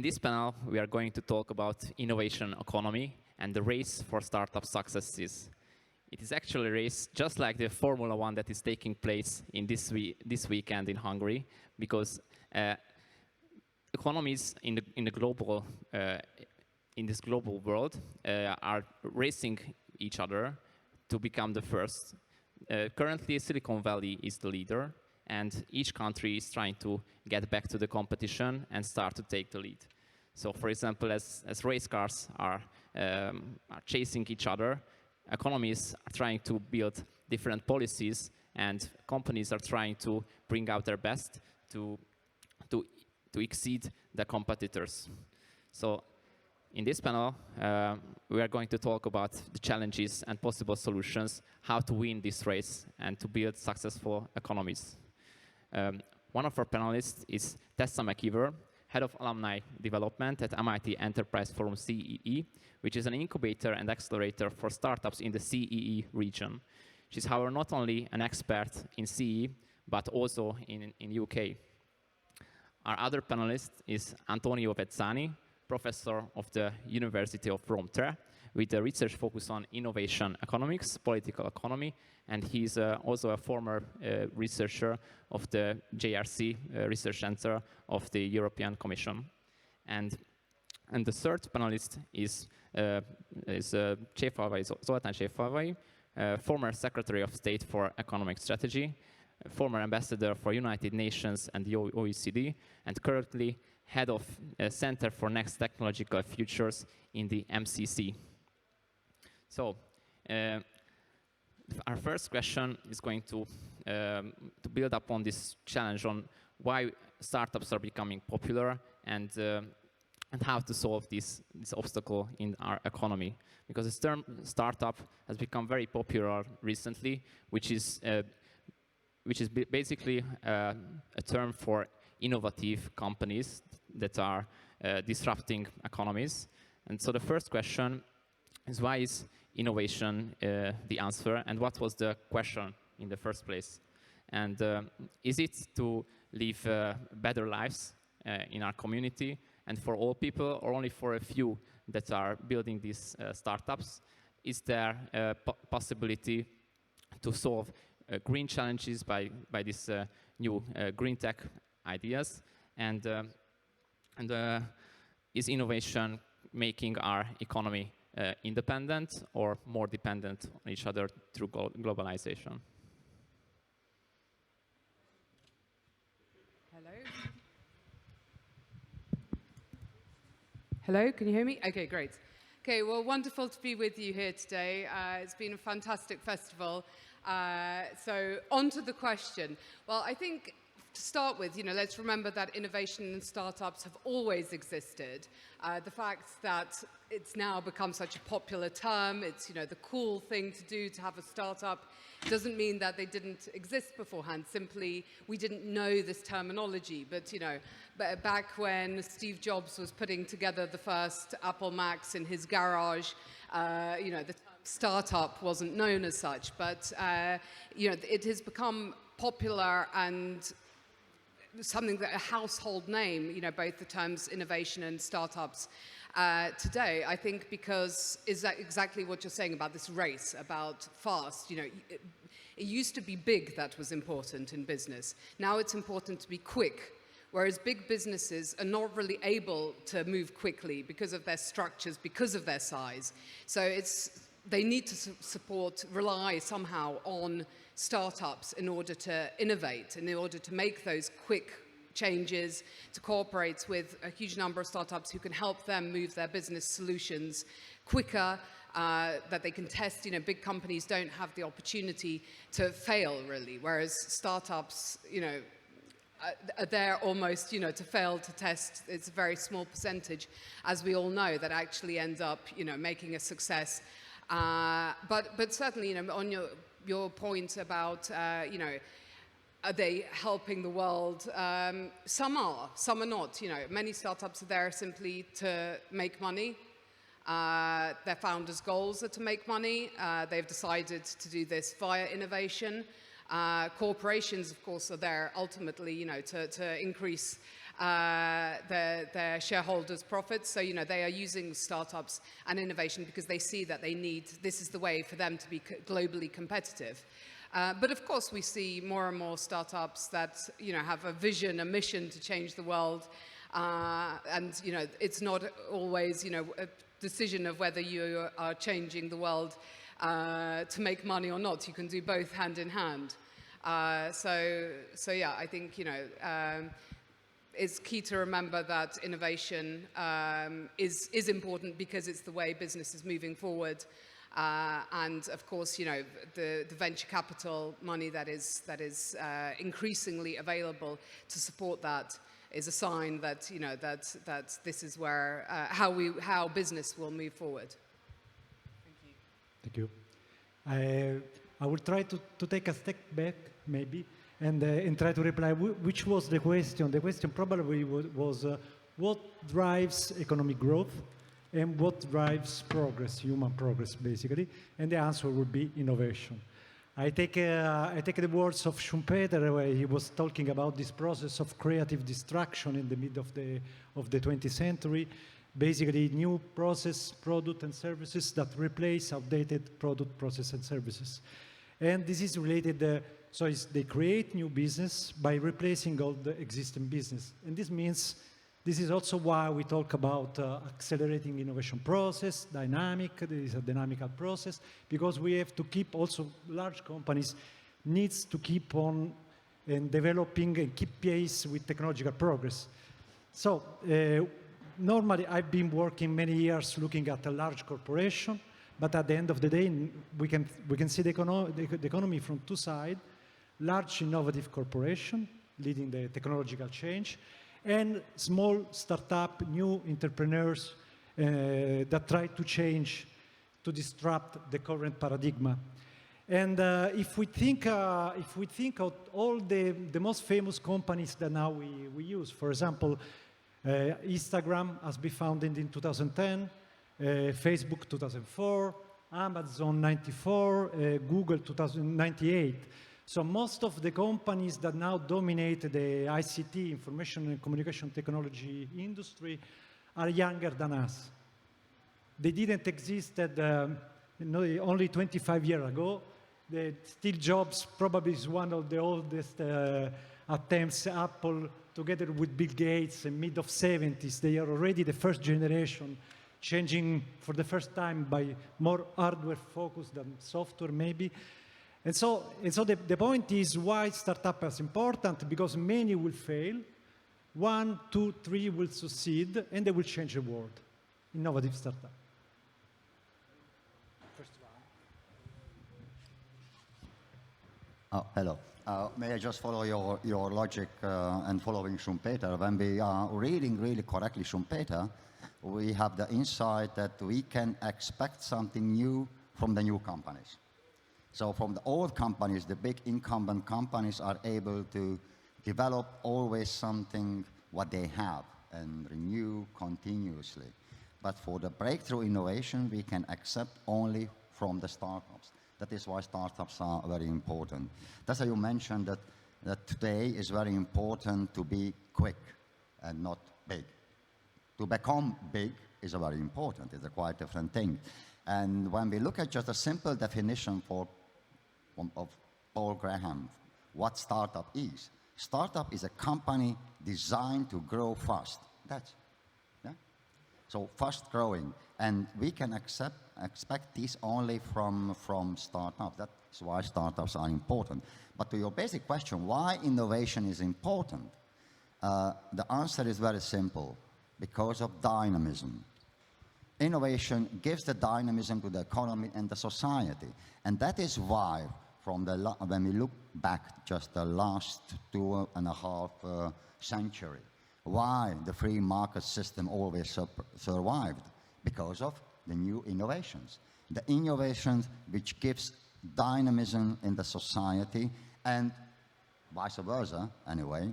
this panel, we are going to talk about innovation economy and the race for startup successes. It is actually a race just like the Formula One that is taking place in this weekend in Hungary, because economies in this global world are racing each other to become the first. Currently, Silicon Valley is the leader, and each country is trying to get back to the competition and start to take the lead. So, for example, as race cars are chasing each other, economies are trying to build different policies, and companies are trying to bring out their best to exceed the competitors. So, in this panel, we are going to talk about the challenges and possible solutions, how to win this race and to build successful economies. One of our panelists is Tessa McKeever, Head of Alumni Development at MIT Enterprise Forum CEE, which is an incubator and accelerator for startups in the CEE region. She's, however, not only an expert in CEE, but also in UK. Our other panelist is Antonio Vezzani, professor of the University of Rome III, with a research focus on innovation economics, political economy, and he's also a former researcher of the JRC Research Center of the European Commission. And the third panelist is Zoltán Cséfalvai, former Secretary of State for Economic Strategy, former ambassador for United Nations and the OECD, and currently head of Center for Next Technological Futures in the MCC. So, our first question is going to build up on this challenge on why startups are becoming popular and how to solve this obstacle in our economy. Because the term startup has become very popular recently, which is basically a term for innovative companies that are disrupting economies. And so the first question is, why is innovation the answer, and what was the question in the first place? And is it to live better lives in our community and for all people, or only for a few that are building these startups? Is there a possibility to solve green challenges by this new green tech ideas? And is innovation making our economy independent or more dependent on each other through globalization? Hello? Hello, can you hear me? Okay, great. Okay, well, wonderful to be with you here today. It's been a fantastic festival. So on to the question. Well, I think to start with, let's remember that innovation and startups have always existed. The fact that it's now become such a popular term, it's, the cool thing to do to have a startup, doesn't mean that they didn't exist beforehand. Simply, we didn't know this terminology. But, back when Steve Jobs was putting together the first Apple Macs in his garage, the term startup wasn't known as such. But, it has become popular and something that a household name, both the terms innovation and startups today, I think, because is that exactly what you're saying about this race, about fast. It used to be big that was important in business. Now it's important to be quick, whereas big businesses are not really able to move quickly because of their structures, because of their size. So they need to rely somehow on startups in order to innovate, in order to make those quick changes, to cooperate with a huge number of startups who can help them move their business solutions quicker, that they can test. Big companies don't have the opportunity to fail, really, whereas startups, are there almost, to fail to test. It's a very small percentage, as we all know, that actually ends up, making a success. But certainly, on your point about, are they helping the world? Some are, some are not. Many startups are there simply to make money. Their founders' goals are to make money. They've decided to do this via innovation. Corporations, of course, are there ultimately, to increase their shareholders' profits. So, you know, they are using startups and innovation because they see that this is the way for them to be globally competitive. But of course, we see more and more startups that, you know, have a vision, a mission to change the world. And, you know, it's not always, you know, a decision of whether you are changing the world to make money or not. You can do both hand in hand. So yeah, I think, you know, it's key to remember that innovation is important because it's the way business is moving forward. And of course, you know, the venture capital money that is increasingly available to support that is a sign that, you know, that this is where how business will move forward. Thank you. I will try to take a step back, maybe, and try to reply. Which was the question? The question probably was what drives economic growth and what drives progress, human progress, basically. And the answer would be innovation. I take the words of Schumpeter, where he was talking about this process of creative destruction in the mid of the 20th century. Basically, new process, product, and services that replace outdated product, process, and services. And this is related, so they create new business by replacing all the existing business. And this means, this is also why we talk about accelerating innovation process, dynamic, there is a dynamical process, because we have to keep also, large companies needs to keep on and developing and keep pace with technological progress. So, normally, I've been working many years looking at a large corporation, but at the end of the day, we can see the economy from two sides: large innovative corporation leading the technological change, and small startup, new entrepreneurs that try to change, to disrupt the current paradigm. And if we think of all the most famous companies that now we use, for example, Instagram has been founded in 2010, Facebook 2004, Amazon 94, Google 2098. So most of the companies that now dominate the ICT, information and communication technology industry, are younger than us. They didn't exist only 25 years ago. Steve Jobs probably is one of the oldest attempts. Apple, together with Bill Gates, in mid of 70s, they are already the first generation, changing for the first time by more hardware focus than software, maybe. And so the point is why startup is important, because many will fail, 1, 2, 3 will succeed, and they will change the world. Innovative startup. First one. Oh, hello. May I just follow your logic and following Schumpeter? When we are reading really correctly Schumpeter, we have the insight that we can expect something new from the new companies. So from the old companies, the big incumbent companies are able to develop always something what they have and renew continuously. But for the breakthrough innovation, we can accept only from the startups. That is why startups are very important. That's why you mentioned that today is very important to be quick and not big. To become big is very important. It's a quite different thing. And when we look at just a simple definition of Paul Graham, what startup is. Startup is a company designed to grow fast. That's, yeah? So fast growing. And we can expect this only from startups. That's why startups are important. But to your basic question, why innovation is important? The answer is very simple. Because of dynamism. Innovation gives the dynamism to the economy and the society. And that is why, when we look back just the last 2.5 centuries, why the free market system always survived? Because of the new innovations. The innovations which gives dynamism in the society, and vice versa, anyway,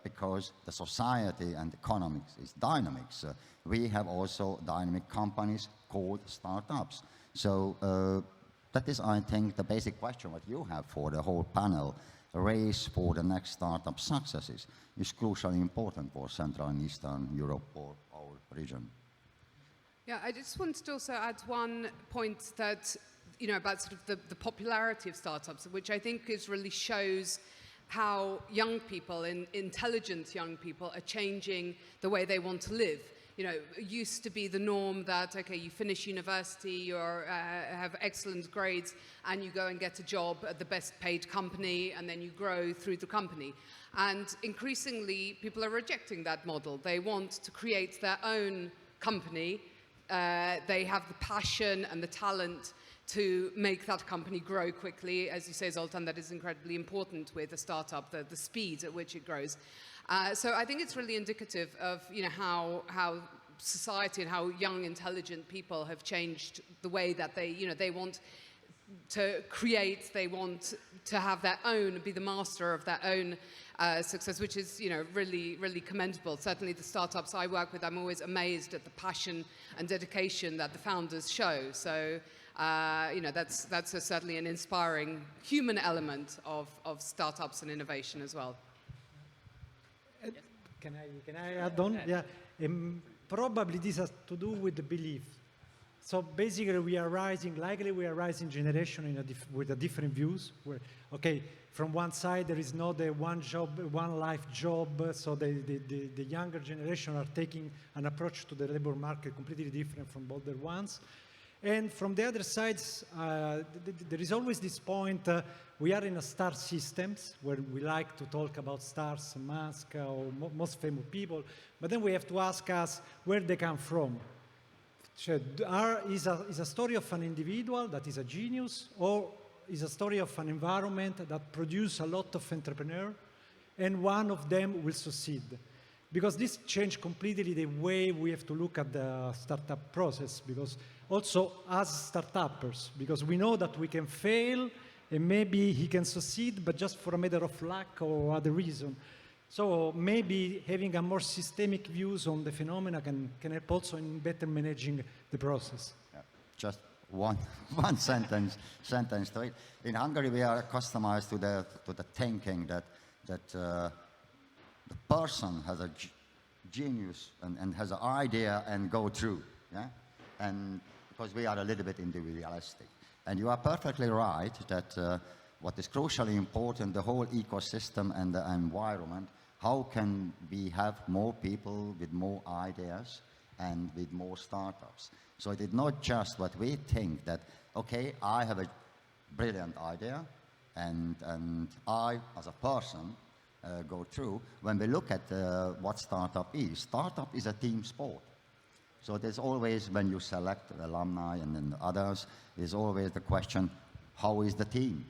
because the society and economics is dynamics. We have also dynamic companies called startups. So that is, I think, the basic question what you have for the whole panel race for the next startup successes is crucially important for Central and Eastern Europe or our region. Yeah, I just wanted to also add one point that, you know, about sort of the popularity of startups, which I think really shows how young people, intelligent young people, are changing the way they want to live. You know, it used to be the norm that, okay, you finish university, you have excellent grades, and you go and get a job at the best paid company, and then you grow through the company. And increasingly, people are rejecting that model. They want to create their own company. They have the passion and the talent to make that company grow quickly. As you say, Zoltan, that is incredibly important with a startup, the speed at which it grows. So I think it's really indicative of, you know, how society and how young, intelligent people have changed the way that they, you know, they want to create, they want to have their own, be the master of their own success, which is, you know, really, really commendable. Certainly the startups I work with, I'm always amazed at the passion and dedication that the founders show. So, you know, that's certainly an inspiring human element of startups and innovation as well. Can I add on? Yeah. Probably this has to do with the belief. So basically, we are rising generation with a different views. Where, okay, from one side there is not the one job, one life job. So the younger generation are taking an approach to the labor market completely different from older ones. And from the other sides, there is always this point, we are in a star systems where we like to talk about stars, Musk, or most famous people, but then we have to ask us where they come from. Is a story of an individual that is a genius, or is a story of an environment that produces a lot of entrepreneurs, and one of them will succeed? Because this changed completely the way we have to look at the startup process, because also as startuppers, because we know that we can fail and maybe he can succeed, but just for a matter of luck or other reason. So maybe having a more systemic views on the phenomena can help also in better managing the process. Yeah. Just one sentence to it. In Hungary, we are customized to the thinking that the person has a genius and has an idea and go through, yeah? And because we are a little bit individualistic. And you are perfectly right that what is crucially important, the whole ecosystem and the environment, how can we have more people with more ideas and with more startups? So it is not just what we think that, okay, I have a brilliant idea and I, as a person, go through. When we look at what startup is a team sport. So there's always, when you select alumni and then others, there's always the question, how is the team?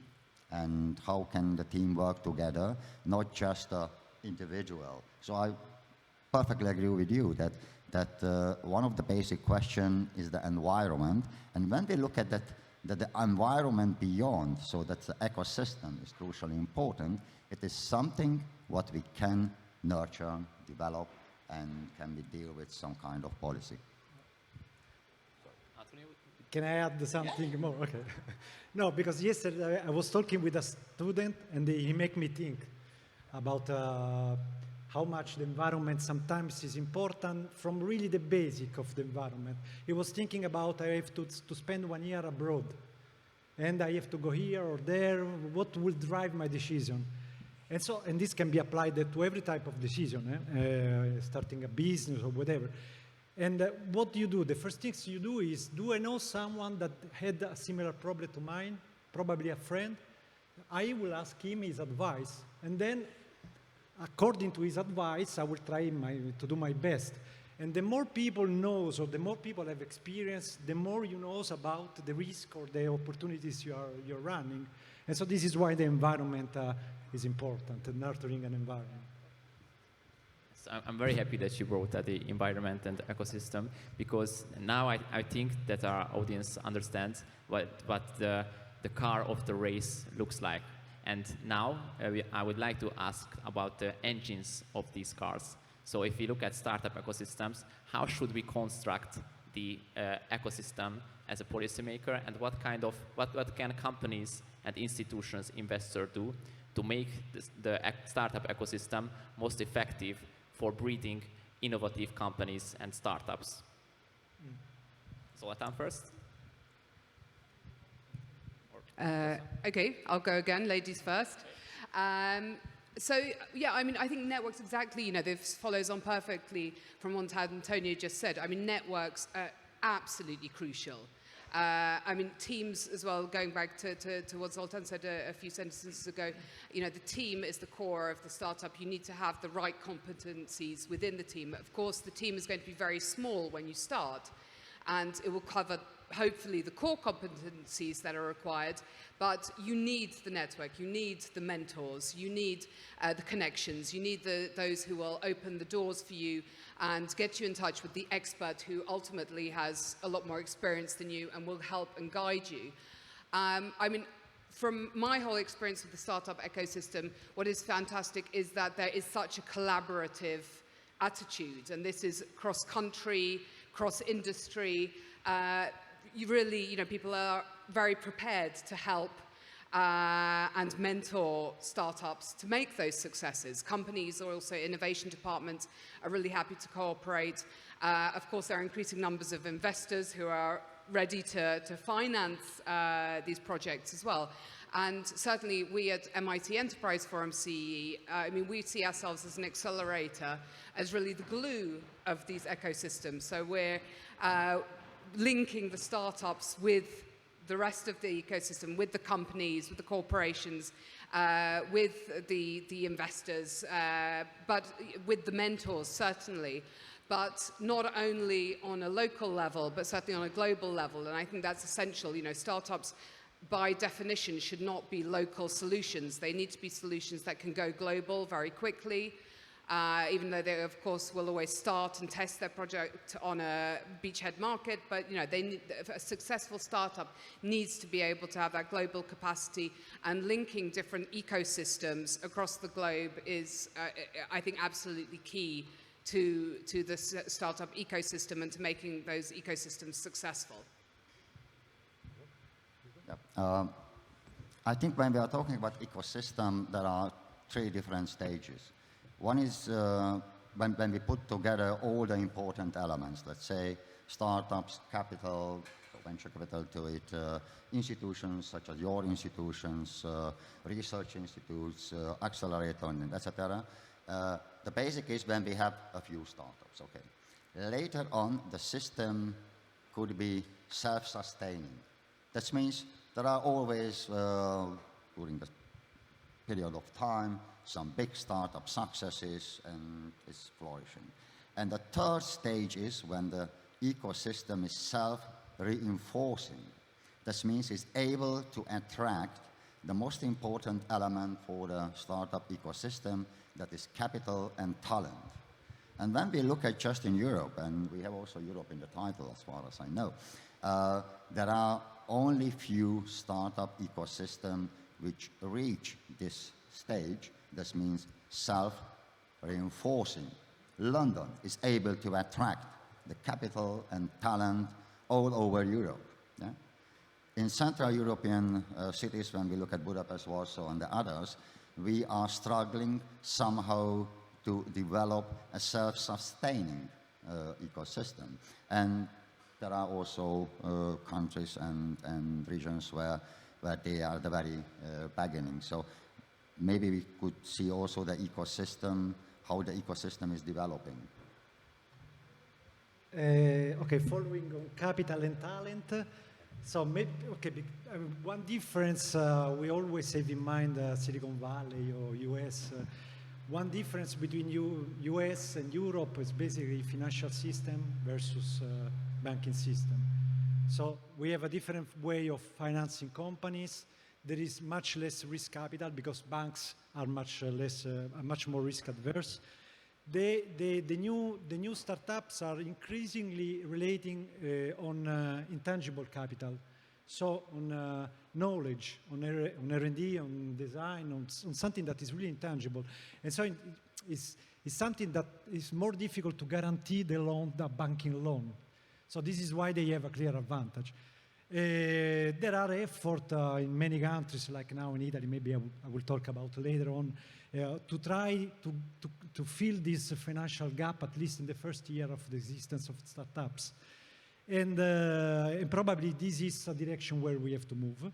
And how can the team work together, not just the individual? So I perfectly agree with you that one of the basic questions is the environment. And when we look at that, the environment beyond, so that the ecosystem is crucially important, it is something what we can nurture, develop, and can we deal with some kind of policy. Can I add something more? Okay. No, because yesterday I was talking with a student and he made me think about how much the environment sometimes is important from really the basic of the environment. He was thinking about I have to spend 1 year abroad and I have to go here or there, what will drive my decision? And this can be applied to every type of decision, starting a business or whatever. And what do you do? The first things you do is, do I know someone that had a similar problem to mine? Probably a friend. I will ask him his advice. And then, according to his advice, I will try to do my best. And the more people knows, or the more people have experience, the more you know about the risk or the opportunities you're running. And so this is why the environment is important, nurturing an environment. So I'm very happy that you brought the environment and the ecosystem, because now I think that our audience understands what the car of the race looks like. And now I would like to ask about the engines of these cars. So if you look at startup ecosystems, how should we construct the ecosystem as a policymaker, and what can companies and institutions, investors do to make the startup ecosystem most effective for breeding innovative companies and startups. So Latam first. Okay, I'll go again, ladies first. So, yeah, I mean, I think networks exactly, you know, this follows on perfectly from what Antonio just said. I mean, networks are absolutely crucial. I mean, teams as well, going back to what Zoltan said a few sentences ago, you know, the team is the core of the startup. You need to have the right competencies within the team. Of course, the team is going to be very small when you start, and it will cover hopefully the core competencies that are required, but you need the network, you need the mentors, you need the connections, you need those who will open the doors for you and get you in touch with the expert who ultimately has a lot more experience than you and will help and guide you. I mean, from my whole experience with the startup ecosystem, what is fantastic is that there is such a collaborative attitude, and this is cross-country, cross-industry. You really, you know, people are very prepared to help and mentor startups to make those successes. Companies or also innovation departments are really happy to cooperate. Of course, there are increasing numbers of investors who are ready to finance these projects as well. And certainly we at MIT Enterprise Forum CE, I mean, we see ourselves as an accelerator, as really the glue of these ecosystems. So we're linking the startups with the rest of the ecosystem, with the companies, with the corporations, with the investors, but with the mentors, certainly. But not only on a local level, but certainly on a global level. And I think that's essential. You know, startups, by definition, should not be local solutions. They need to be solutions that can go global very quickly, even though they, of course, will always start and test their project on a beachhead market. But, you know, a successful startup needs to be able to have that global capacity, and linking different ecosystems across the globe is, I think, absolutely key to the startup ecosystem and to making those ecosystems successful. Yep. I think when we are talking about ecosystem, there are three different stages. One is when we put together all the important elements, let's say startups, capital, venture capital to it, institutions such as your institutions, research institutes, accelerator, etc. The basic is when we have a few startups, okay. Later on, the system could be self-sustaining. That means there are always, during the period of time, some big startup successes, and it's flourishing. And the third stage is when the ecosystem is self-reinforcing. That means it's able to attract the most important element for the startup ecosystem, that is capital and talent. And when we look at just in Europe, and we have also Europe in the title as far as I know, there are only few startup ecosystems which reach this stage. This means self-reinforcing. London is able to attract the capital and talent all over Europe. Yeah? In Central European cities, when we look at Budapest, Warsaw, and the others, we are struggling somehow to develop a self-sustaining ecosystem. And there are also countries and regions where they are the very beginning. So maybe we could see also the ecosystem, how the ecosystem is developing. Okay, following on capital and talent. So maybe, okay, one difference we always have in mind Silicon Valley or US. One difference between US and Europe is basically financial system versus banking system. So we have a different way of financing companies. There is much less risk capital because banks are much more risk adverse. The new startups are increasingly relating on intangible capital, so on knowledge, on R&D, on design, on something that is really intangible, and so it's something that is more difficult to guarantee the banking loan. So this is why they have a clear advantage. There are efforts in many countries, like now in Italy, maybe I will talk about later on, to try to fill this financial gap, at least in the first year of the existence of startups. And probably this is a direction where we have to move.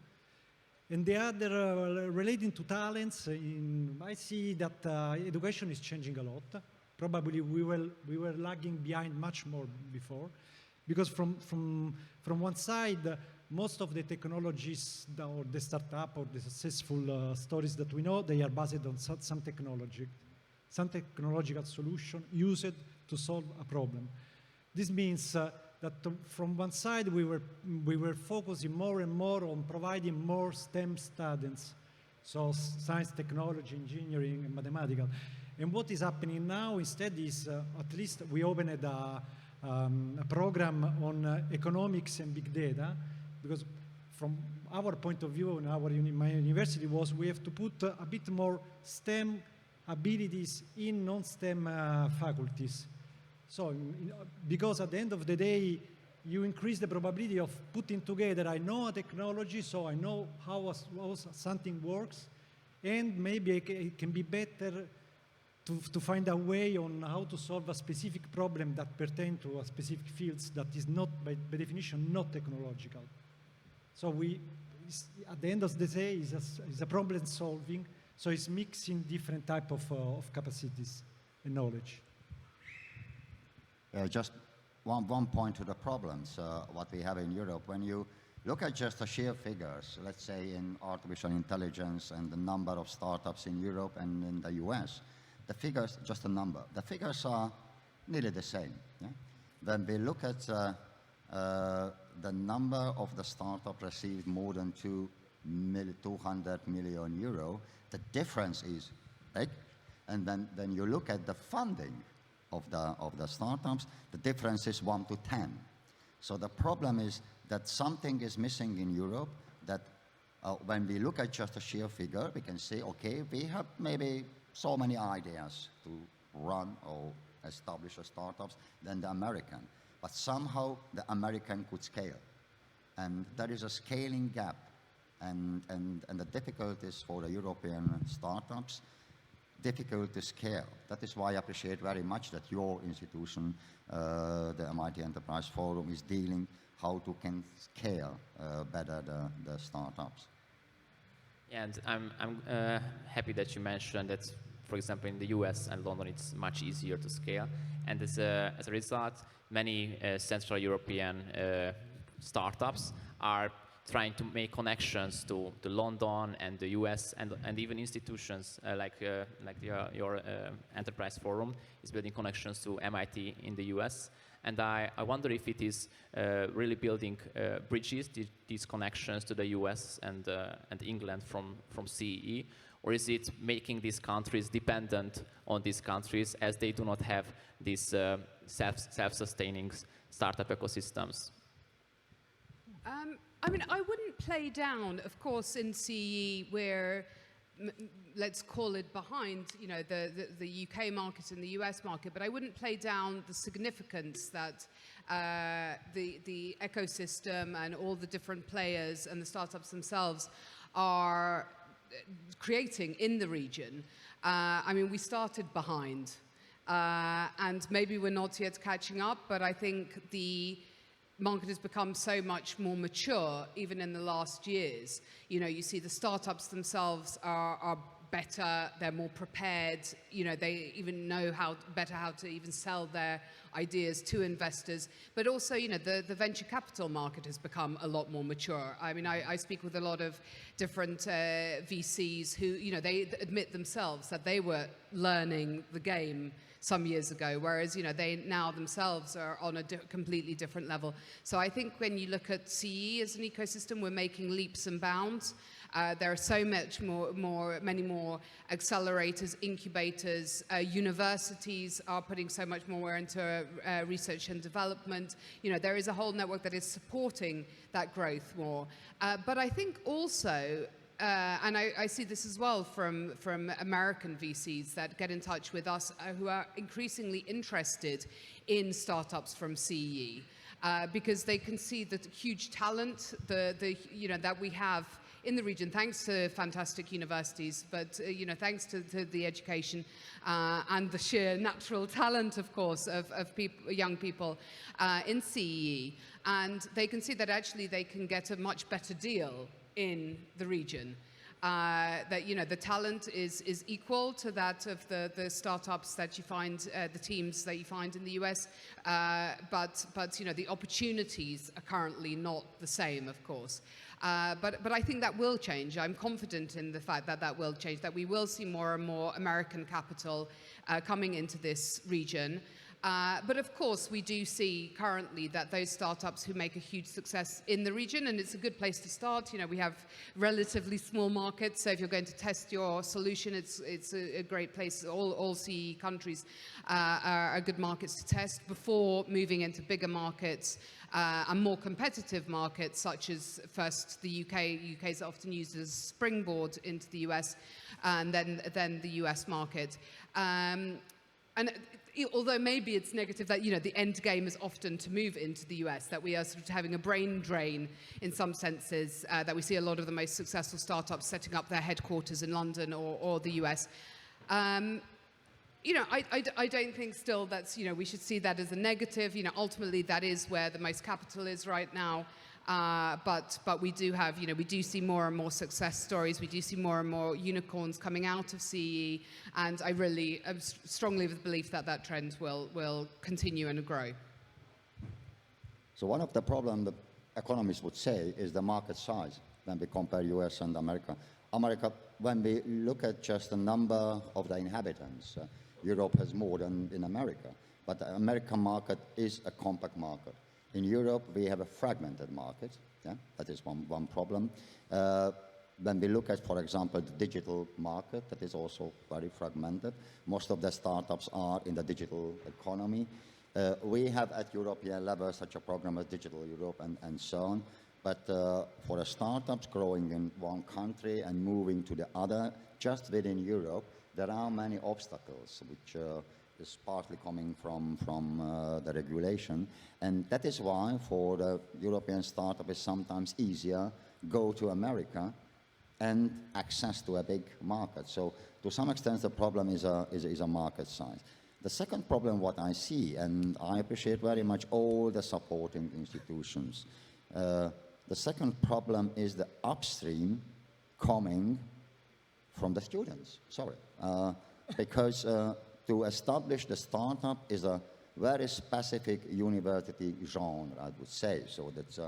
And the other, relating to talents, I see that education is changing a lot. Probably we were lagging behind much more before, because from one side, most of the technologies or the startup or the successful stories that we know, they are based on some technological solution used to solve a problem. This means that from one side we were focusing more and more on providing more STEM students, so science, technology, engineering, and mathematical. And what is happening now instead is, at least we opened a program on economics and big data, because from our point of view in my university was we have to put a bit more STEM abilities in non-STEM faculties. So, because at the end of the day, you increase the probability of putting together, I know a technology, so I know how something works, and maybe it can be better to find a way on how to solve a specific problem that pertains to a specific fields that is not, by definition, not technological. So at the end of the day, it's a problem solving, so it's mixing different type of capacities and knowledge. Just one point to the problems, what we have in Europe. When you look at just the sheer figures, let's say in artificial intelligence and the number of startups in Europe and in the US, the figures, just a number, the figures are nearly the same. Yeah? When we look at the number of the startups received more than 200 million euro, the difference is big. And then you look at the funding of the startups, the difference is 1 to 10. So the problem is that something is missing in Europe, that when we look at just a sheer figure, we can say, okay, we have maybe so many ideas to run or establish a startups than the American. But somehow the American could scale. And there is a scaling gap. And the difficulties for the European startups, difficult to scale. That is why I appreciate very much that your institution, the MIT Enterprise Forum, is dealing how to can scale better the startups. And I'm happy that you mentioned that, for example, in the US and London, it's much easier to scale. And as a result, many Central European startups are trying to make connections to London and the US, and even institutions like your Enterprise Forum is building connections to MIT in the US. And I wonder if it is really building bridges, these connections to the US and England from CEE, or is it making these countries dependent on these countries as they do not have these self-sustaining startup ecosystems? I mean, I wouldn't play down, of course, in CEE where, let's call it behind, you know, the UK market and the US market, but I wouldn't play down the significance that the ecosystem and all the different players and the startups themselves are creating in the region. I mean, we started behind, and maybe we're not yet catching up, but I think the market has become so much more mature even in the last years. You know, you see the startups themselves are better, they're more prepared, you know, they even know better how to even sell their ideas to investors. But also, you know, the venture capital market has become a lot more mature. I mean, I speak with a lot of different VCs who, you know, they admit themselves that they were learning the game some years ago, whereas, you know, they now themselves are on a completely different level. So I think when you look at CE as an ecosystem, we're making leaps and bounds. There are so many more accelerators, incubators. Universities are putting so much more into research and development. You know, there is a whole network that is supporting that growth more. But I think also, and I see this as well from American VCs that get in touch with us who are increasingly interested in startups from CE. because they can see the huge talent that we have in the region, thanks to fantastic universities, but thanks to the education and the sheer natural talent, of course, of young people in CEE. And they can see that actually they can get a much better deal in the region. That the talent is equal to that of the startups that you find, the teams that you find in the US, but the opportunities are currently not the same, of course. But I think that will change. I'm confident in the fact that that will change, that we will see more and more American capital coming into this region. But of course, we do see currently that those startups who make a huge success in the region, and it's a good place to start. We have relatively small markets, so if you're going to test your solution, it's a great place. All CE countries are good markets to test before moving into bigger markets and more competitive markets, such as first the UK. UK is often used as a springboard into the US, and then the US market. And although maybe it's negative that, the end game is often to move into the US, that we are sort of having a brain drain in some senses, that we see a lot of the most successful startups setting up their headquarters in London or the US. I don't think still that's, we should see that as a negative. Ultimately that is where the most capital is right now. But we do have, we do see more and more success stories. We do see more and more unicorns coming out of CE, and I really am strongly of the belief that that trend will continue and grow. So one of the problems that economists would say is the market size when we compare US and America. When we look at just the number of the inhabitants, Europe has more than in America, but the American market is a compact market. In Europe, we have a fragmented market. Yeah? That is one problem. When we look at, for example, the digital market, that is also very fragmented. Most of the startups are in the digital economy. We have at European level such a program as Digital Europe and so on. But for the startups growing in one country and moving to the other, just within Europe, there are many obstacles, which is partly coming from the regulation. And that is why for the European startup it's sometimes easier go to America and access to a big market. So to some extent the problem is a market size. The second problem what I see, and I appreciate very much all the supporting institutions, the second problem is the upstream coming from the students, because to establish the startup is a very specific university genre, I would say. So that's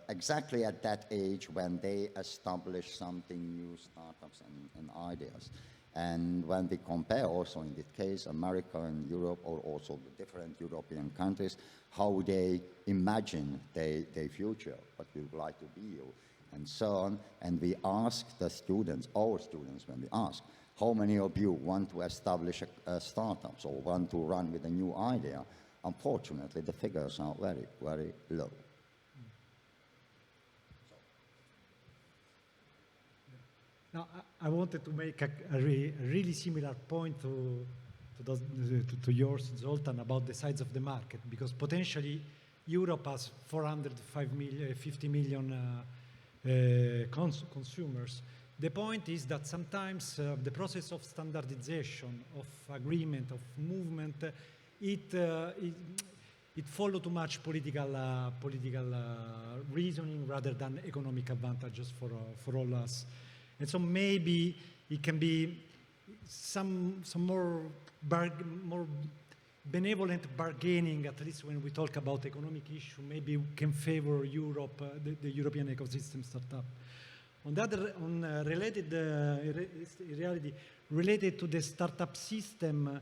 exactly at that age when they establish something new, startups and ideas. And when we compare also in this case America and Europe, or also the different European countries, how they imagine their future, what we would like to be, and so on. And we ask the students, our students, when we ask, how many of you want to establish startups or want to run with a new idea? Unfortunately, the figures are very, very low. Now, I wanted to make a really similar point to yours, Zoltan, about the size of the market, because potentially Europe has 450 million consumers. The point is that sometimes the process of standardization, of agreement, of movement, it follows too much political reasoning rather than economic advantages for all us. And so maybe it can be some more benevolent bargaining, at least when we talk about economic issue. Maybe we can favor Europe, the European ecosystem startup. On the other, reality related to the startup system,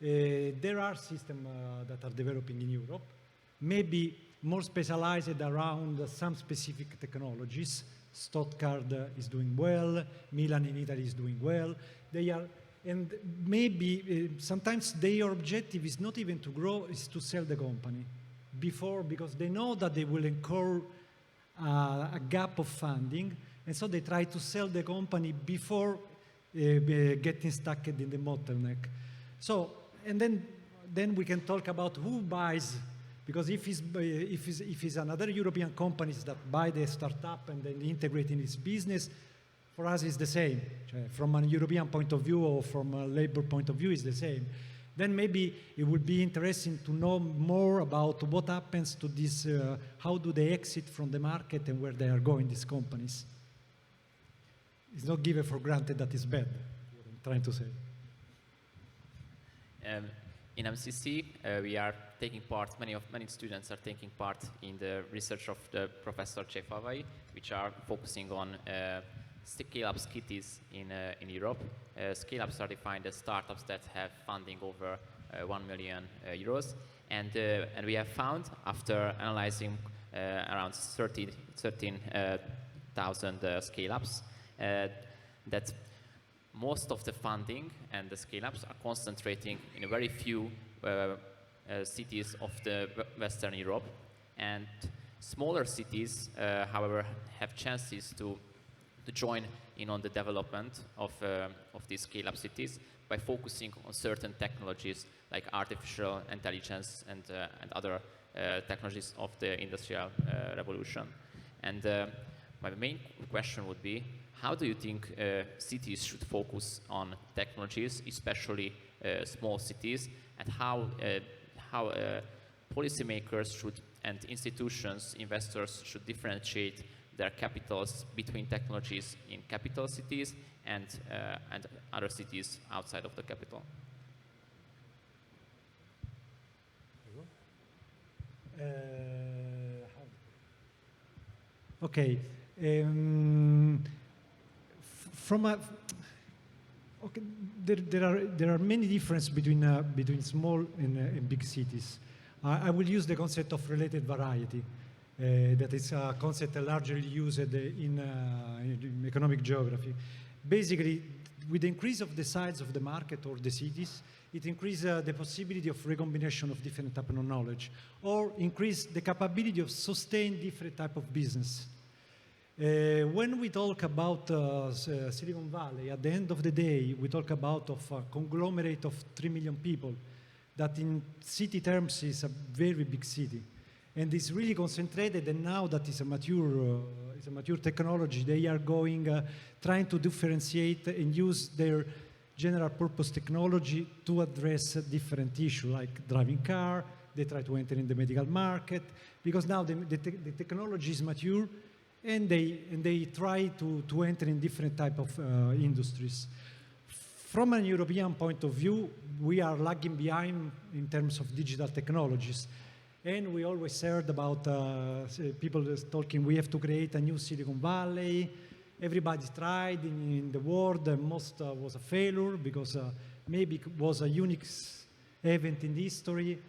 there are systems that are developing in Europe, maybe more specialized around some specific technologies. Stuttgart is doing well, Milan in Italy is doing well. And maybe sometimes their objective is not even to grow, is to sell the company because they know that they will incur a gap of funding. And so they try to sell the company before getting stuck in the bottleneck. So, and then we can talk about who buys Because if it's another European companies that buy the startup and then integrate in its business, for us it's the same. From a European point of view or from a labor point of view, it's the same. Then maybe it would be interesting to know more about what happens to this, how do they exit from the market and where they are going, these companies. It's not given for granted that it's bad, what I'm trying to say. In MCC, we are taking part, many students are taking part in the research of the Professor Cefavai, which are focusing on scale-up cities in Europe. Scale-ups are defined as startups that have funding over 1 million euros. And we have found, after analyzing around 13,000 scale-ups, that most of the funding and the scale-ups are concentrating in a very few cities of the Western Europe. And smaller cities, however, have chances to join in on the development of these scale-up cities by focusing on certain technologies like artificial intelligence and other technologies of the industrial revolution. And my main question would be, how do you think cities should focus on technologies, especially small cities, and how policymakers should, and institutions, investors should differentiate their capitals between technologies in capital cities and other cities outside of the capital? Okay. There are many differences between small and big cities. I will use the concept of related variety. That is a concept largely used in economic geography. Basically, with the increase of the size of the market or the cities, it increases the possibility of recombination of different types of knowledge, or increase the capability of sustain different type of business. When we talk about Silicon Valley, at the end of the day, we talk about a conglomerate of 3 million people that in city terms is a very big city. And it's really concentrated, and now that it's a mature technology, they are trying to differentiate and use their general purpose technology to address different issues like driving car. They try to enter in the medical market because now the technology is mature, and they try to enter in different type of industries. From a European point of view, we are lagging behind in terms of digital technologies. And we always heard about people talking, we have to create a new Silicon Valley. Everybody tried in the world, and most was a failure because maybe it was a unique event in history.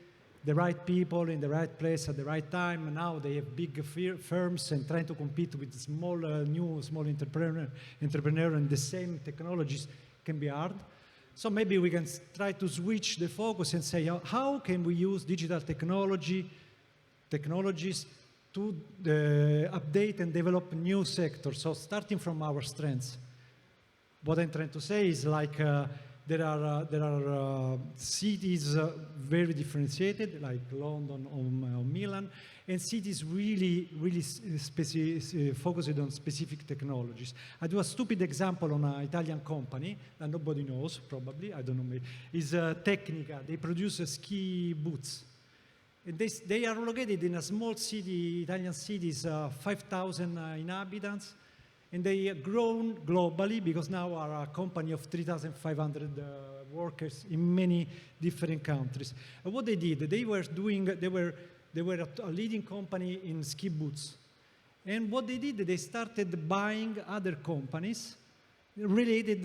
The right people in the right place at the right time. And now they have big firms and trying to compete with small entrepreneur and the same technologies can be hard. So maybe we can try to switch the focus and say, how can we use digital technologies to update and develop new sectors? So starting from our strengths. What I'm trying to say is like there are cities very differentiated, like London or Milan, and cities really focused on specific technologies. I do a stupid example on an Italian company that nobody knows, probably, I don't know, maybe. It's Tecnica. They produce ski boots. And they are located in a small city, Italian cities, 5,000 inhabitants, and they have grown globally because now are a company of 3,500 workers in many different countries. And what they did, they were a leading company in ski boots. And what they did, they started buying other companies related,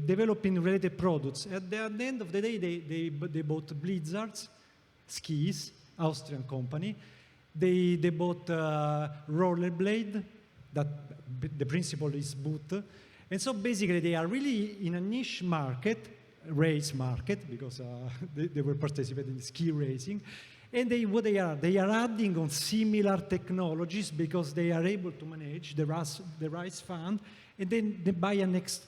developing related products. At the end of the day, they bought Blizzard's skis, Austrian company. They bought Rollerblade, that the principle is boot. And so basically they are really in a niche market, race market, because they were participating in ski racing. And they are adding on similar technologies because they are able to manage the rice fund, and then they buy a next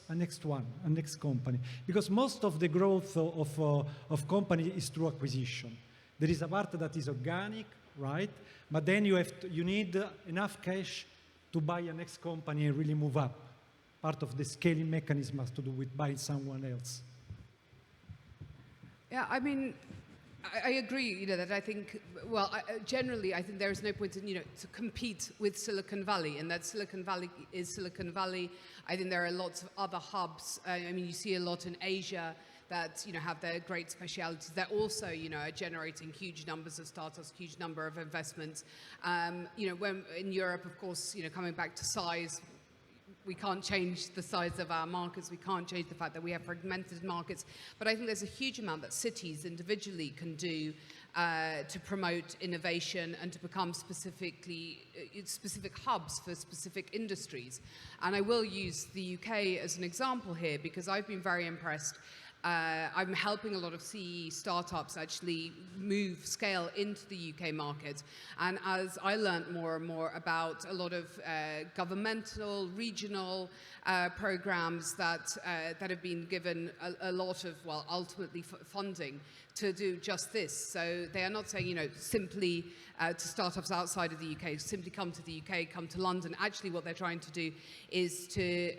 company. Because most of the growth of company is through acquisition. There is a part that is organic, right? But then you need enough cash to buy a next company and really move up. Part of the scaling mechanism has to do with buying someone else. Yeah, I mean, I agree, you know, that I think, well, generally, I think there is no point in, you know, to compete with Silicon Valley, and that Silicon Valley is Silicon Valley. I think there are lots of other hubs. I mean, you see a lot in Asia that, you know, have their great specialities. They're also, you know, are generating huge numbers of startups, huge number of investments. You know, when in Europe, of course, you know, coming back to size, we can't change the size of our markets. We can't change the fact that we have fragmented markets. But I think there's a huge amount that cities individually can do to promote innovation and to become specific hubs for specific industries. And I will use the UK as an example here because I've been very impressed. I'm helping a lot of CE startups actually scale into the UK market. And as I learned more and more about a lot of governmental, regional programs that have been given a lot of, well, ultimately funding to do just this. So they are not saying, you know, simply to startups outside of the UK, simply come to the UK, come to London. Actually, what they're trying to do is to,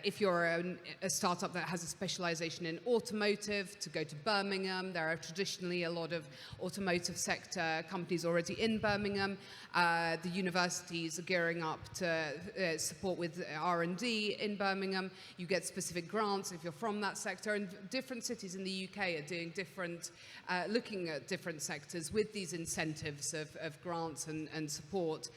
if you're a startup that has a specialization in automotive, to go to Birmingham. There are traditionally a lot of automotive sector companies already in Birmingham. The universities are gearing up to support with R&D in Birmingham. You get specific grants if you're from that sector, and different cities in the UK are doing different, looking at different sectors with these incentives of grants and support,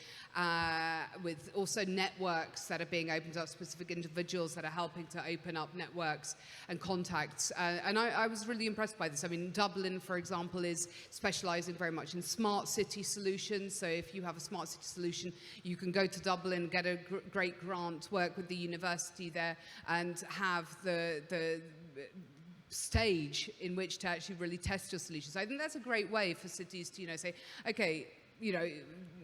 with also networks that are being opened up, specific individuals that are helping to open up networks and contacts. And I was really impressed by this. I mean, Dublin, for example, is specializing very much in smart city solutions. So if you have a smart city solution, you can go to Dublin, get a great grant, work with the university there, and have the stage in which to actually really test your solutions. I think that's a great way for cities to, you know, say, okay, you know,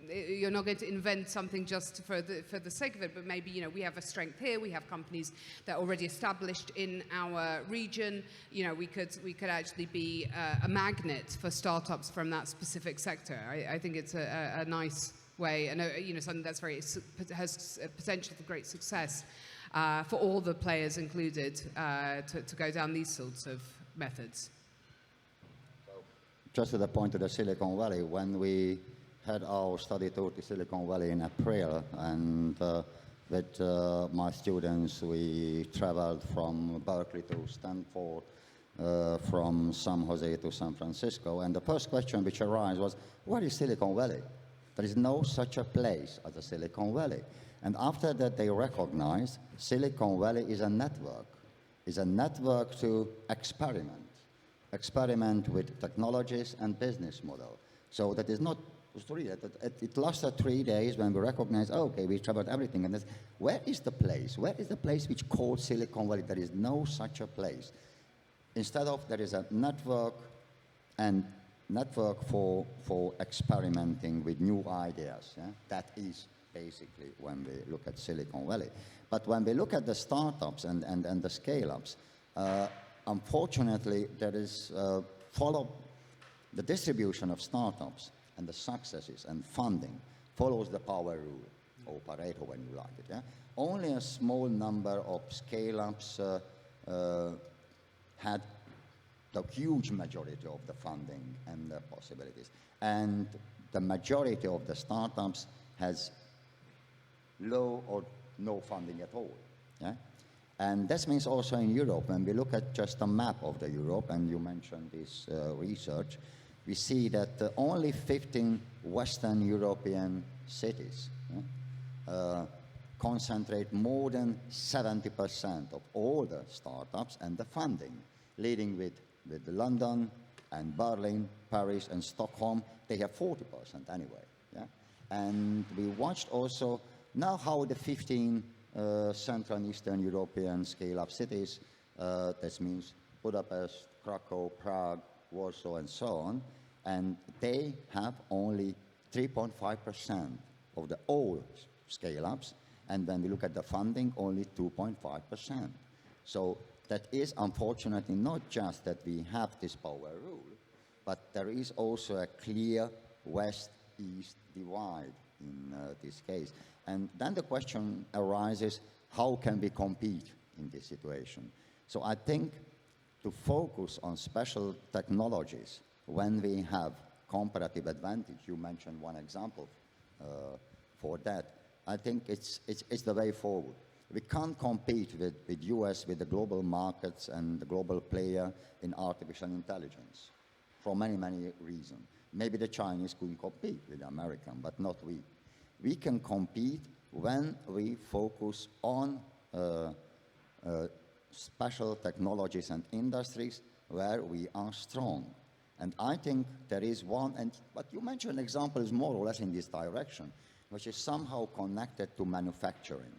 you're not going to invent something just for the sake of it, but maybe, you know, we have a strength here, we have companies that are already established in our region. You know, we could actually be a magnet for startups from that specific sector. I think it's a nice way, and you know, something that's has potential for great success for all the players included to go down these sorts of methods. Just to the point of the Silicon Valley, when we had our study tour to Silicon Valley in April, and with my students, we traveled from Berkeley to Stanford, from San Jose to San Francisco, and the first question which arose was, where is Silicon Valley? There is no such a place as a Silicon Valley. And after that, they recognized Silicon Valley is a network to experiment with technologies and business model. So that is not story. It lasted 3 days when we recognized, oh, okay, we traveled everything. And where is the place? Where is the place which called Silicon Valley? There is no such a place. Instead of, there is a network for experimenting with new ideas. Yeah? That is basically when we look at Silicon Valley. But when we look at the startups and the scale-ups, unfortunately, there is the distribution of startups and the successes and funding follows the power rule, or Pareto when you like it. Yeah? Only a small number of scale-ups had the huge majority of the funding and the possibilities. And the majority of the startups has low or no funding at all. Yeah? And this means also in Europe, when we look at just a map of the Europe, and you mentioned this research, we see that only 15 Western European cities concentrate more than 70% of all the startups and the funding, leading with London and Berlin, Paris and Stockholm. They have 40% anyway. Yeah? And we watched also now how the 15 Central and Eastern European scale-up cities, that means Budapest, Krakow, Prague, Warsaw, and so on, and they have only 3.5% of the all scale-ups, and when we look at the funding, only 2.5%. So that is unfortunately not just that we have this power rule, but there is also a clear West-East divide in this case. And then the question arises, how can we compete in this situation? So I think to focus on special technologies when we have comparative advantage, you mentioned one example for that, I think it's the way forward. We can't compete with US, with the global markets and the global player in artificial intelligence for many, many reasons. Maybe the Chinese could compete with the American, but not we. We can compete when we focus on special technologies and industries where we are strong. And I think there is one, but you mentioned an example is more or less in this direction, which is somehow connected to manufacturing.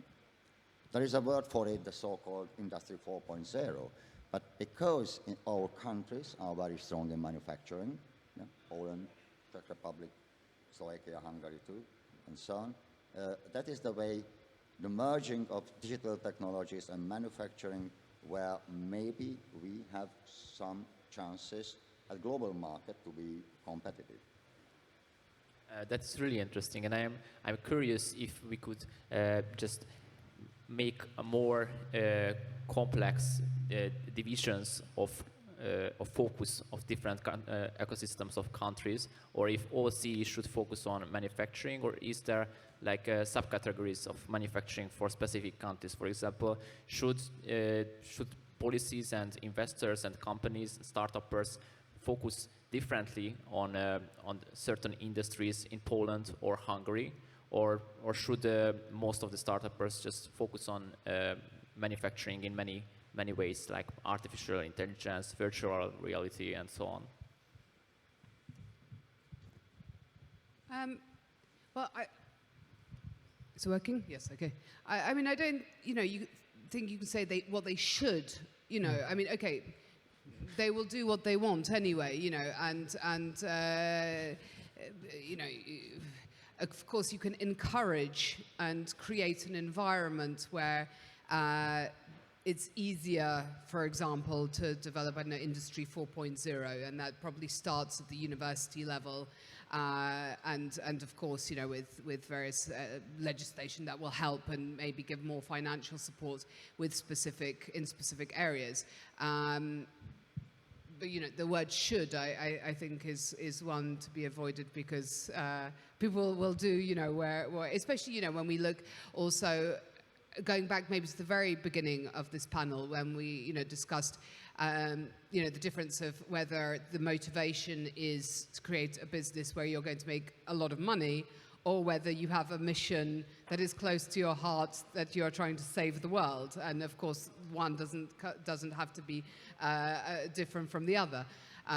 There is a word for it, the so-called Industry 4.0, but because in our countries are very strong in manufacturing, yeah, Poland, Czech Republic, Slovakia, Hungary too, and so on, that is the way the merging of digital technologies and manufacturing where maybe we have some chances at global market to be competitive. That's really interesting, and I'm curious if we could just make a more complex divisions of focus of different ecosystems of countries, or if OSCE should focus on manufacturing, or is there like subcategories of manufacturing for specific countries? For example, should policies and investors and companies, startups focus differently on certain industries in Poland or Hungary, or should most of the startups just focus on manufacturing in many ways, like artificial intelligence, virtual reality, and so on? Well, it's working? Yes, okay. I mean, I don't, you think you can say what they should, I mean, okay, they will do what they want anyway, and of course you can encourage and create an environment where it's easier, for example, to develop an Industry 4.0, and that probably starts at the university level, and of course, with various legislation that will help and maybe give more financial support in specific areas. But the word "should" I think is one to be avoided, because people will do where especially when we look also. Going back maybe to the very beginning of this panel when we discussed the difference of whether the motivation is to create a business where you're going to make a lot of money, or whether you have a mission that is close to your heart, that you're trying to save the world. And of course one doesn't have to be different from the other.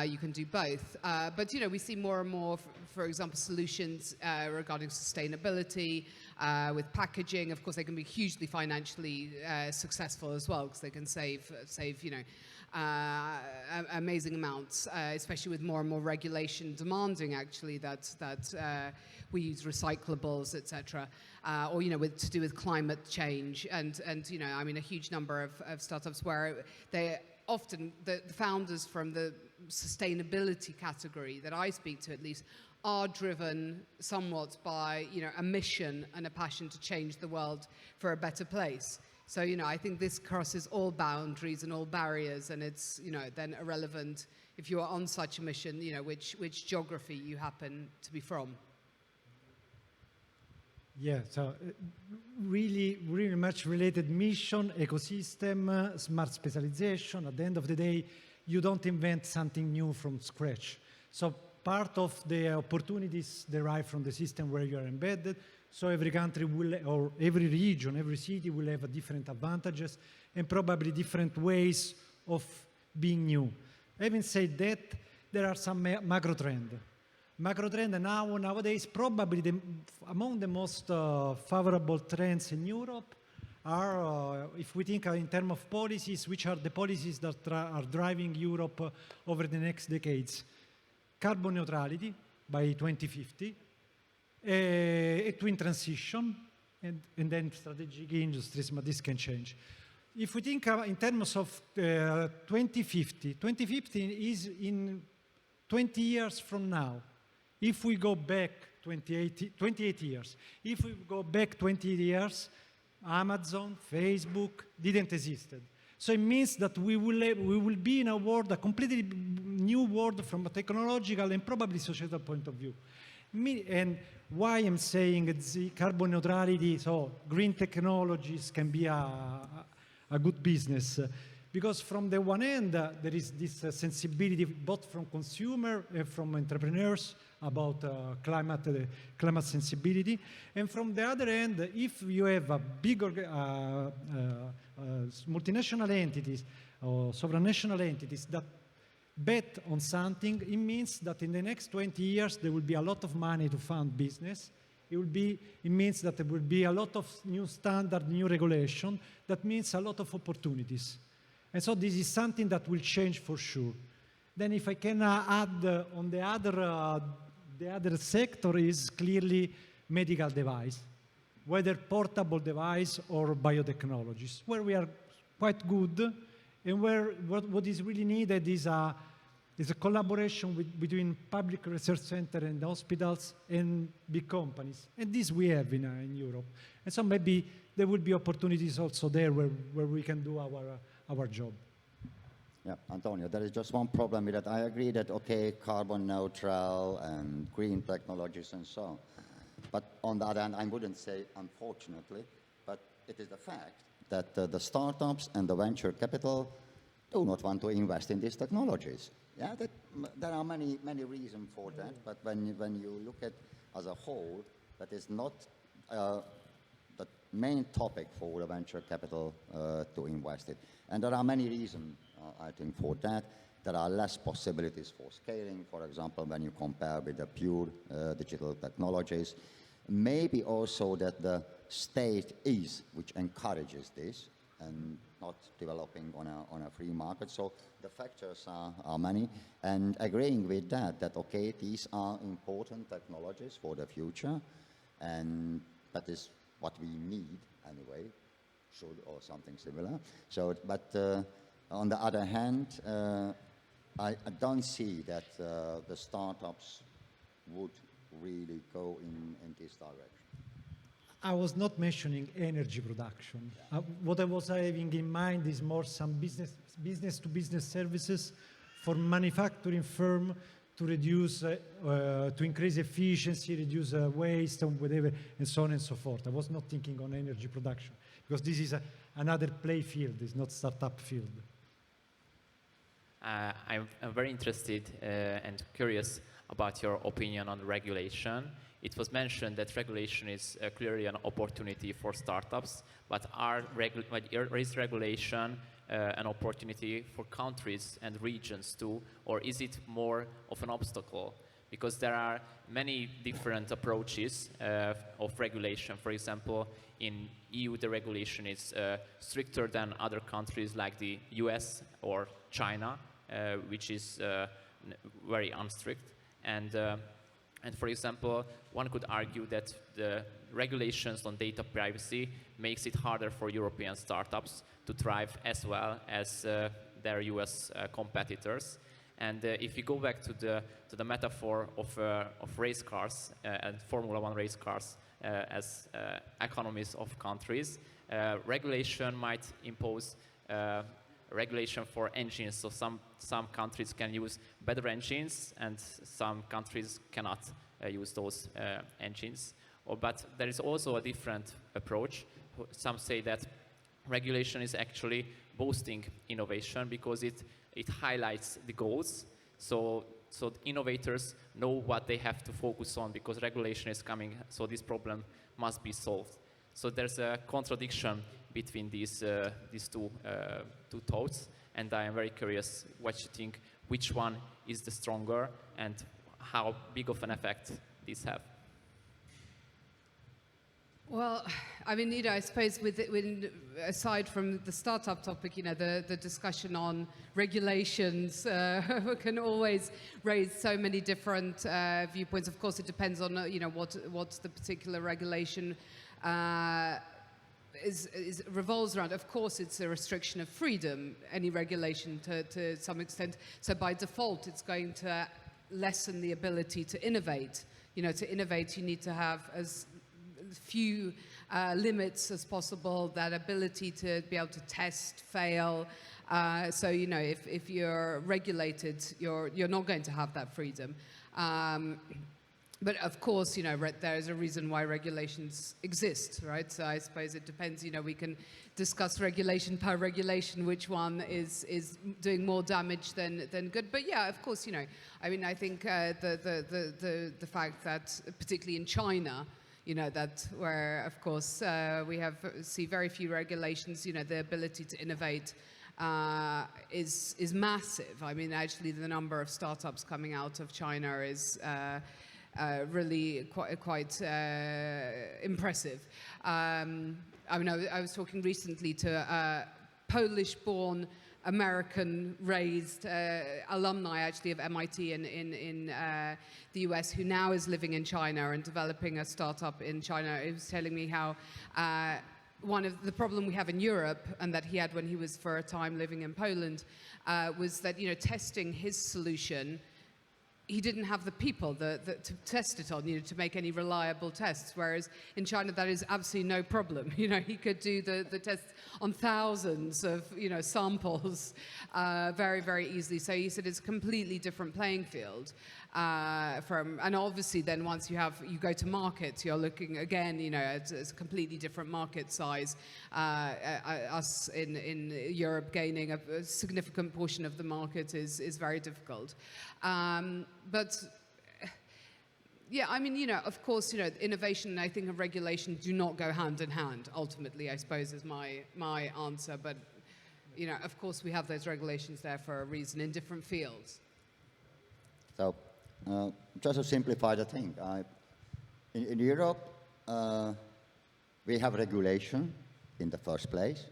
You can do both. But we see more and more, for example, solutions regarding sustainability, with packaging. Of course, they can be hugely financially successful as well, because they can save amazing amounts, especially with more and more regulation demanding actually that we use recyclables, etc. Or to do with climate change, and I mean a huge number of startups where they often the founders from the sustainability category that I speak to, at least, are driven somewhat by a mission and a passion to change the world for a better place. So I think this crosses all boundaries and all barriers, and it's then irrelevant if you are on such a mission, which geography you happen to be from. Yeah, so really much related mission, ecosystem, smart specialization. At the end of the day, you don't invent something new from scratch. So part of the opportunities derive from the system where you are embedded. So every country will, or every region, every city will have different advantages and probably different ways of being new. Having said that, there are some macro trends. Macro trend nowadays, probably among the most favorable trends in Europe are, if we think in terms of policies, which are the policies that are driving Europe over the next decades. Carbon neutrality by 2050, a twin transition, and then strategic industries, but this can change. If we think in terms of 2050 is in 20 years from now, if we go back 28 years, if we go back 20 years, Amazon, Facebook didn't exist. So it means that we will be in a world, a completely new world from a technological and probably societal point of view. And why I'm saying it's carbon neutrality, so green technologies can be a good business. Because from the one end, there is this sensibility both from consumer and from entrepreneurs about climate sensibility. And from the other end, if you have a big multinational entities or supranational entities that bet on something, it means that in the next 20 years, there will be a lot of money to fund business. It means that there will be a lot of new standard, new regulation. That means a lot of opportunities. And so this is something that will change for sure. Then if I can add on the other sector is clearly medical device, whether portable device or biotechnologies, where we are quite good, and where what is really needed is a collaboration between public research center and hospitals and big companies. And this we have in Europe. And so maybe there will be opportunities also there where we can do our job. Yeah, Antonio, there is just one problem with that. I agree that, okay, carbon neutral and green technologies and so on. But on the other hand, I wouldn't say unfortunately, but it is the fact that the startups and the venture capital do not want to invest in these technologies. Yeah, there are many reasons for that, but when you look at as a whole, that is not the main topic for the venture capital to invest in. And there are many reasons, I think, for that. There are less possibilities for scaling, for example, when you compare with the pure digital technologies. Maybe also that the state is, which encourages this, and not developing on a free market. So the factors are many. And agreeing with that, okay, these are important technologies for the future, and that is what we need anyway, or something similar. So, but on the other hand, I don't see that the startups would really go in this direction. I was not mentioning energy production. What I was having in mind is more some business-to-business services for manufacturing firm to reduce, to increase efficiency, reduce waste, and whatever, and so on and so forth. I was not thinking on energy production because this is another play field. It's not startup field. I'm very interested and curious about your opinion on regulation. It was mentioned that regulation is clearly an opportunity for startups, but is regulation an opportunity for countries and regions too, or is it more of an obstacle? Because there are many different approaches of regulation. For example, in EU, the regulation is stricter than other countries like the US or China, which is very unstrict. And for example, one could argue that the regulations on data privacy makes it harder for European startups to thrive as well as their US competitors. And if you go back to the metaphor of race cars and Formula One race cars as economies of countries, regulation might impose regulation for engines. So some countries can use better engines and some countries cannot use those engines. But there is also a different approach. Some say that regulation is actually boosting innovation because it highlights the goals. So the innovators know what they have to focus on because regulation is coming, so this problem must be solved. So there's a contradiction between these two thoughts, and I am very curious what you think, which one is the stronger and how big of an effect these have. Well, I mean, I suppose aside from the startup topic, the discussion on regulations can always raise so many different viewpoints. Of course, it depends on, what the particular regulation revolves around. Of course, it's a restriction of freedom, any regulation to some extent. So by default, it's going to lessen the ability to innovate. You know, to innovate, you need to have as few limits as possible, that ability to be able to test, fail. So, you know, if you're regulated, you're not going to have that freedom. But of course, you know, there is a reason why regulations exist, right? So I suppose it depends, you know, we can discuss regulation per regulation, which one is doing more damage than good. But yeah, of course, you know, I mean, I think the fact that, particularly in China, you know, that where, of course, we see very few regulations, you know, the ability to innovate is massive. I mean, actually, the number of startups coming out of China is really quite impressive. I mean, I was talking recently to a Polish-born, American-raised alumni, actually, of MIT in the US, who now is living in China and developing a startup in China. He was telling me how one of the problem we have in Europe, and that he had when he was for a time living in Poland, was that, you know, testing his solution, he didn't have the people to test it on, you know, to make any reliable tests. Whereas in China, that is absolutely no problem. You know, he could do the tests on thousands of, you know, samples very, very easily. So he said it's a completely different playing field. And obviously then once you go to market, you're looking again, you know, at a completely different market size. Us in Europe gaining a significant portion of the market is very difficult. But yeah, I mean, you know, of course, you know, innovation and I think and regulation do not go hand in hand, ultimately, I suppose, is my answer. But, you know, of course, we have those regulations there for a reason in different fields. So, just to simplify the thing, in Europe, we have regulation in the first place.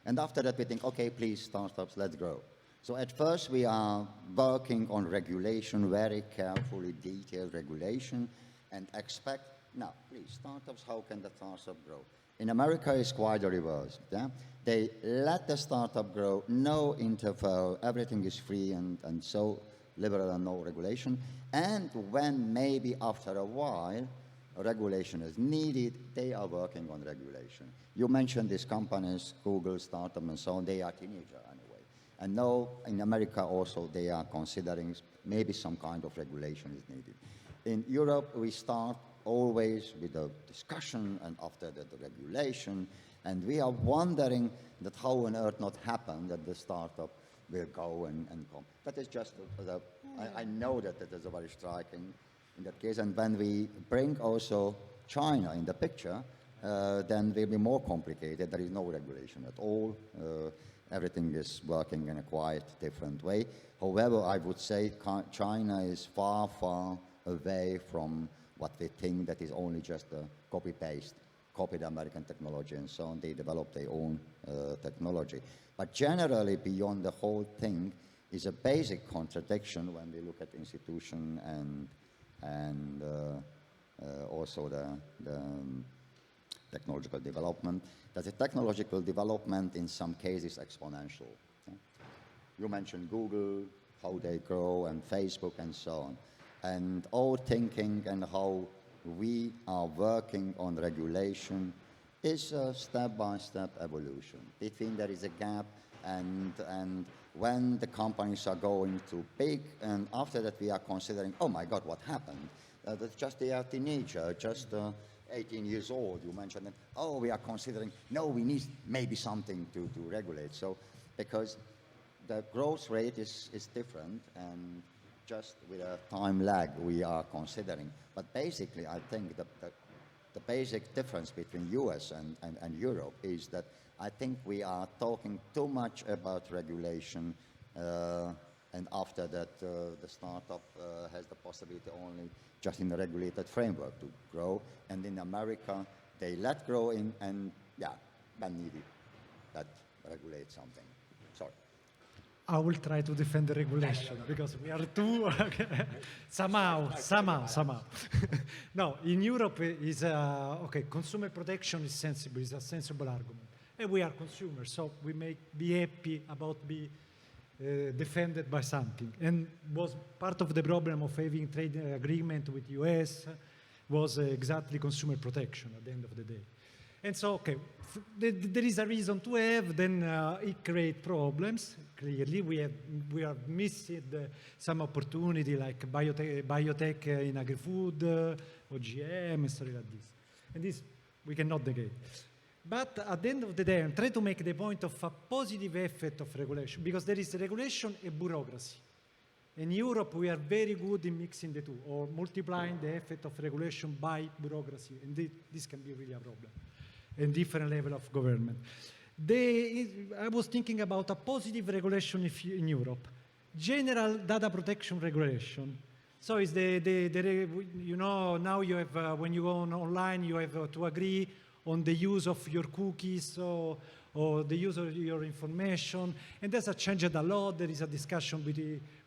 And after that, we think, okay, please, startups, let's grow. So at first, we are working on regulation, very carefully detailed regulation, and expect, now, please, startups, how can the startup grow? In America, it's quite the reverse. Yeah? They let the startup grow, no interval, everything is free and so liberal and no regulation. And when maybe after a while, regulation is needed, they are working on regulation. You mentioned these companies, Google, startup, and so on, they are teenagers anyway. And now in America also they are considering maybe some kind of regulation is needed. In Europe we start always with a discussion and after that the regulation, and we are wondering that how on earth not happen that the startup will go and come. That is just, I know that that is a very striking in that case, and when we bring also China in the picture, then it will be more complicated. There is no regulation at all. Everything is working in a quite different way. However, I would say China is far, far away from what we think that is only just a copy-paste, copy the American technology and so on. They develop their own technology. But generally, beyond the whole thing is a basic contradiction when we look at institution and also the technological development, that the technological development in some cases is exponential. Okay? You mentioned Google, how they grow, and Facebook, and so on. And our thinking and how we are working on regulation is a step-by-step evolution. Between there is a gap, and when the companies are going too big, and after that we are considering, oh my God, what happened? That's just they are teenager, just 18 years old, you mentioned that, oh, we are considering, no, we need maybe something to regulate. So, because the growth rate is different, and just with a time lag we are considering. But basically, I think the basic difference between US and Europe is that I think we are talking too much about regulation, and after that the startup has the possibility only just in a regulated framework to grow. And in America, they let grow in, and yeah, when needed, that regulate something. Sorry. I will try to defend the regulation because we are too somehow. No, in Europe is okay. Consumer protection is sensible, is a sensible argument, and we are consumers, so we may be happy about defended by something. And was part of the problem of having trade agreement with US was exactly consumer protection at the end of the day. And so, okay, there is a reason to have, then it creates problems. Clearly, we are missing some opportunity like biotech in agri-food, OGM, and stuff like this. And this we cannot negate. But at the end of the day, I'm trying to make the point of a positive effect of regulation, because there is regulation and bureaucracy. In Europe, we are very good in mixing the two, or multiplying the effect of regulation by bureaucracy, and this can be really a problem, and different level of government. I was thinking about a positive regulation in Europe, general data protection regulation. So it's you know, now you have, when you go online, you have to agree on the use of your cookies or the use of your information, and that's a changed a lot. There is a discussion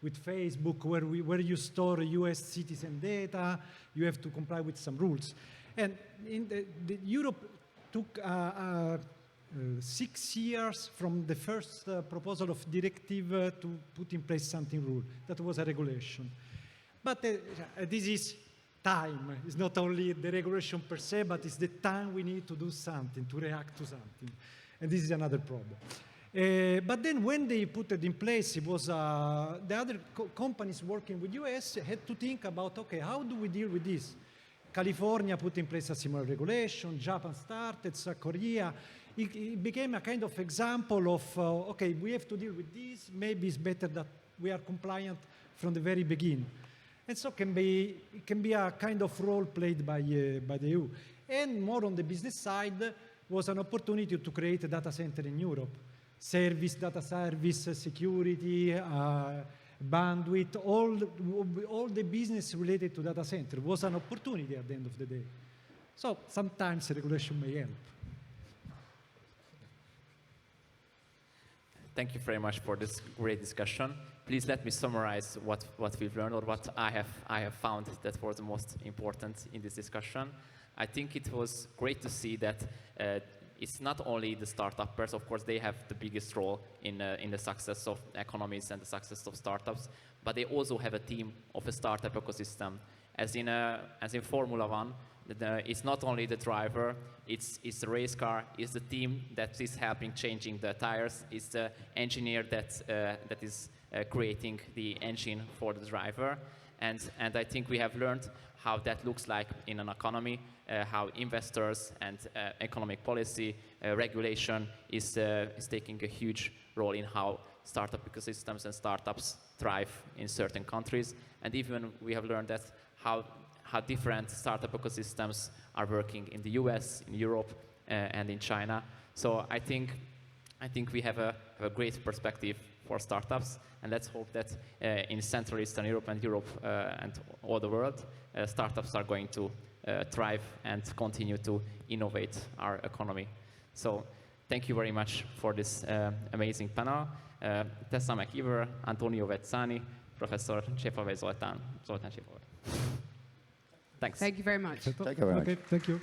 with Facebook where you store US citizen data. You have to comply with some rules. And in Europe took 6 years from the first proposal of directive to put in place something rule. That was a regulation. But this is time. It's not only the regulation per se, but it's the time we need to do something, to react to something. And this is another problem. But then when they put it in place, it was the other companies working with US had to think about, okay, how do we deal with this? California put in place a similar regulation, Japan started, South Korea. It became a kind of example of, okay, we have to deal with this. Maybe it's better that we are compliant from the very beginning. And so it can be a kind of role played by the EU. And more on the business side was an opportunity to create a data center in Europe. Data service, security, bandwidth, all the business related to data center was an opportunity at the end of the day. So sometimes regulation may help. Thank you very much for this great discussion. Please let me summarize what we've learned, or what I have found that was the most important in this discussion. I think it was great to see that it's not only the startuppers. Of course, they have the biggest role in the success of economies and the success of startups, but they also have a team of a startup ecosystem. As in Formula One, it's not only the driver, it's the race car, it's the team that is helping changing the tires, it's the engineer that is creating the engine for the driver. And I think we have learned how that looks like in an economy, how investors and economic policy regulation is taking a huge role in how startup ecosystems and startups thrive in certain countries. And even we have learned that how different startup ecosystems are working in the US, in Europe, and in China. So I think we have a great perspective for startups, and let's hope that in Central Eastern Europe and Europe and all the world, startups are going to thrive and continue to innovate our economy. So thank you very much for this amazing panel. Tessa McIver, Antonio Vezzani, Professor Csépavay Zoltán Csépavay. Thanks. Thank you very much. Thank you very much. Okay, thank you.